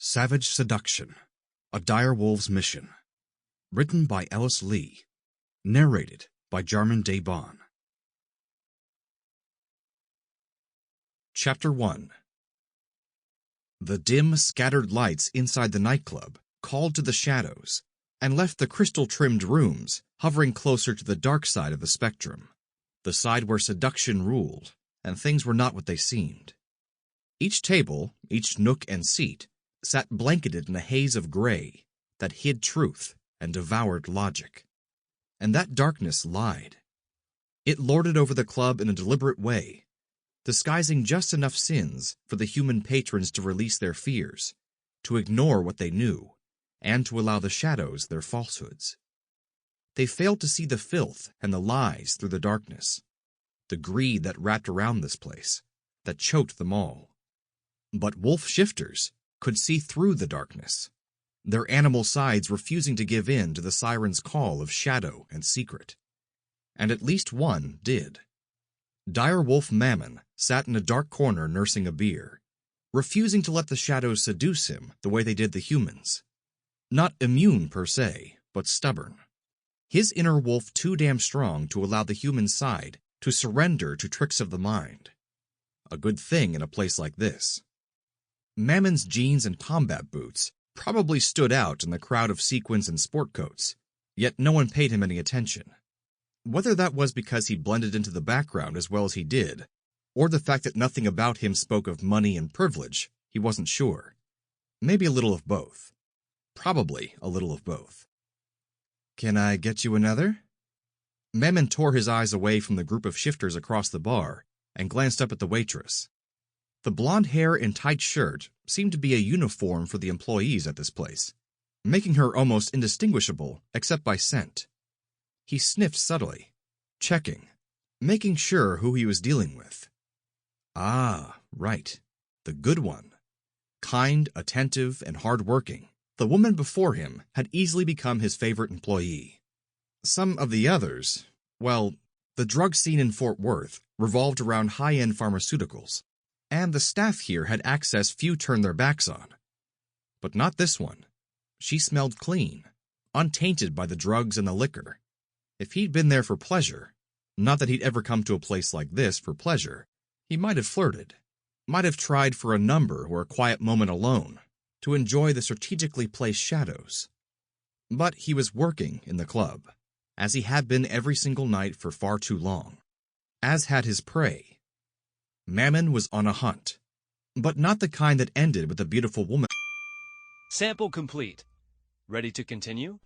Savage Seduction, A Direwolf's Mission. Written by Ellis Leigh. Narrated by Jarman. Chapter 1. The dim, scattered lights inside the nightclub called to the shadows and left the crystal-trimmed rooms hovering closer to the dark side of the spectrum, the side where seduction ruled and things were not what they seemed. Each table, each nook and seat, sat blanketed in a haze of gray that hid truth and devoured logic. And that darkness lied. It lorded over the club in a deliberate way, disguising just enough sins for the human patrons to release their fears, to ignore what they knew, and to allow the shadows their falsehoods. They failed to see the filth and the lies through the darkness, the greed that wrapped around this place, that choked them all. But wolf shifters could see through the darkness, their animal sides refusing to give in to the siren's call of shadow and secret. And at least one did. Dire wolf Mammon sat in a dark corner nursing a beer, refusing to let the shadows seduce him the way they did the humans. Not immune per se, but stubborn. His inner wolf too damn strong to allow the human side to surrender to tricks of the mind. A good thing in a place like this. Mammon's jeans and combat boots probably stood out in the crowd of sequins and sport coats, yet no one paid him any attention. Whether that was because he blended into the background as well as he did, or the fact that nothing about him spoke of money and privilege, he wasn't sure. Maybe a little of both. Probably a little of both. "Can I get you another?" Mammon tore his eyes away from the group of shifters across the bar and glanced up at the waitress. The blonde hair and tight shirt seemed to be a uniform for the employees at this place, making her almost indistinguishable except by scent. He sniffed subtly, checking, making sure who he was dealing with. Ah, right, the good one. Kind, attentive, and hard-working, the woman before him had easily become his favorite employee. Some of the others, well, the drug scene in Fort Worth revolved around high-end pharmaceuticals, and the staff here had access few turned their backs on. But not this one. She smelled clean, untainted by the drugs and the liquor. If he'd been there for pleasure, not that he'd ever come to a place like this for pleasure, he might have flirted, might have tried for a number or a quiet moment alone, to enjoy the strategically placed shadows. But he was working in the club, as he had been every single night for far too long, as had his prey. Mammon was on a hunt, but not the kind that ended with a beautiful woman. Sample complete. Ready to continue?